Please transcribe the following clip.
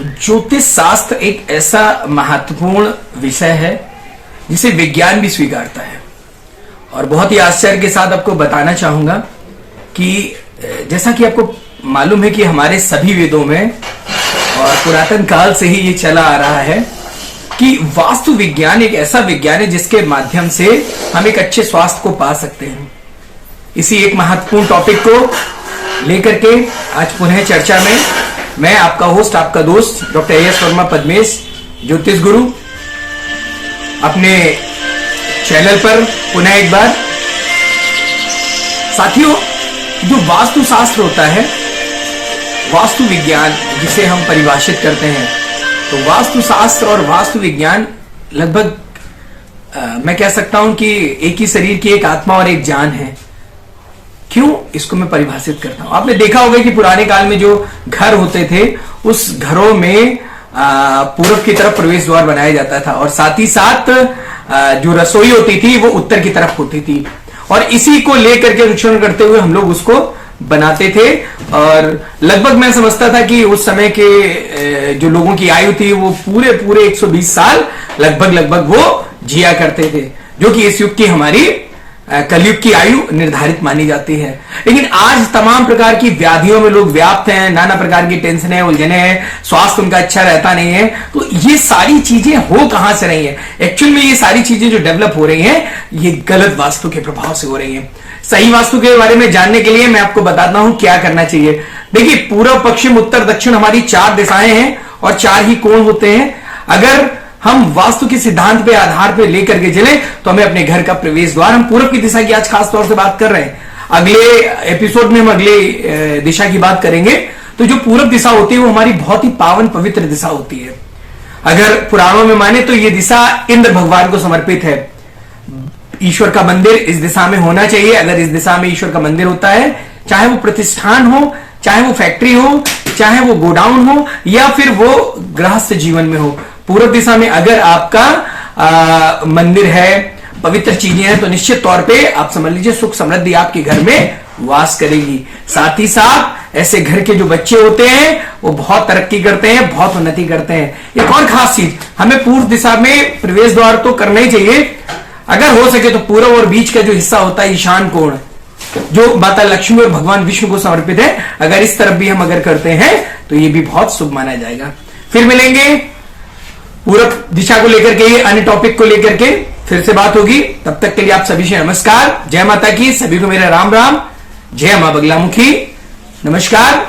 ज्योतिष शास्त्र एक ऐसा महत्वपूर्ण विषय है जिसे विज्ञान भी स्वीकारता है। और बहुत ही आश्चर्य के साथ आपको बताना चाहूंगा कि जैसा कि आपको मालूम है कि हमारे सभी वेदों में और पुरातन काल से ही ये चला आ रहा है कि वास्तु विज्ञान एक ऐसा विज्ञान है जिसके माध्यम से हम एक अच्छे स्वास्थ्य को पा सकते हैं। इसी एक महत्वपूर्ण टॉपिक को लेकर के आज पुनः चर्चा में मैं आपका होस्ट, आपका दोस्त डॉक्टर एस वर्मा पद्मेश, ज्योतिष गुरु, अपने चैनल पर पुनः एक बार। साथियों, जो वास्तु शास्त्र होता है, वास्तु विज्ञान जिसे हम परिभाषित करते हैं, तो वास्तु शास्त्र और वास्तु विज्ञान लगभग मैं कह सकता हूं कि एक ही शरीर की एक आत्मा और एक जान है। क्यों इसको मैं परिभाषित करता हूं? आपने देखा होगा कि पुराने काल में जो घर होते थे उस घरों में पूर्व की तरफ प्रवेश द्वार बनाया जाता था और साथ ही साथ जो रसोई होती थी वो उत्तर की तरफ होती थी और इसी को लेकर के अनुसरण करते हुए हम लोग उसको बनाते थे। और लगभग मैं समझता था कि उस समय के जो लोगों की आयु थी वो पूरे 120 साल लगभग वो जिया करते थे, जो कि इस युग की हमारी कलयुग की आयु निर्धारित मानी जाती है। लेकिन आज तमाम प्रकार की व्याधियों में लोग व्याप्त हैं, नाना प्रकार की टेंशन है, उलझने हैं, स्वास्थ्य उनका अच्छा रहता नहीं है। तो ये सारी चीजें हो कहां से रही हैं? एक्चुअल में ये सारी चीजें जो डेवलप हो रही हैं ये गलत वास्तु के प्रभाव से हो रही हैं। सही वास्तु के बारे में जानने के लिए मैं आपको बताता हूं क्या करना चाहिए। देखिए, पूर्व, पश्चिम, उत्तर, दक्षिण हमारी 4 दिशाएं हैं और 4 ही कोण होते हैं। अगर हम वास्तु के सिद्धांत पे आधार पे लेकर के चले तो हमें अपने घर का प्रवेश द्वार, हम पूर्व की दिशा की आज खास तौर से बात कर रहे हैं, अगले एपिसोड में हम अगले दिशा की बात करेंगे। तो जो पूर्व दिशा होती है वो हमारी बहुत ही पावन पवित्र दिशा होती है। अगर पुराणों में माने तो ये दिशा इंद्र भगवान को समर्पित है। ईश्वर का मंदिर इस दिशा में होना चाहिए। अगर इस दिशा में ईश्वर का मंदिर होता है, चाहे वो प्रतिष्ठान हो, चाहे वो फैक्ट्री हो, चाहे वो गोडाउन हो या फिर वो गृहस्थ जीवन में हो, पूर्व दिशा में अगर आपका मंदिर है, पवित्र चीजें हैं, तो निश्चित तौर पे आप समझ लीजिए सुख समृद्धि आपके घर में वास करेगी। साथ ही साथ ऐसे घर के जो बच्चे होते हैं वो बहुत तरक्की करते हैं, बहुत उन्नति करते हैं। एक और खास चीज, हमें पूर्व दिशा में प्रवेश द्वार तो करना ही चाहिए। अगर हो सके तो पूर्व और बीच का जो हिस्सा होता है ईशान कोण, जो माता लक्ष्मी और भगवान विष्णु को समर्पित है, अगर इस तरफ भी हम अगर करते हैं तो ये भी बहुत शुभ माना जाएगा। फिर मिलेंगे पूरब दिशा को लेकर के, अन्य टॉपिक को लेकर के फिर से बात होगी। तब तक के लिए आप सभी से नमस्कार, जय माता की, सभी को मेरा राम राम, जय मां बगलामुखी, नमस्कार।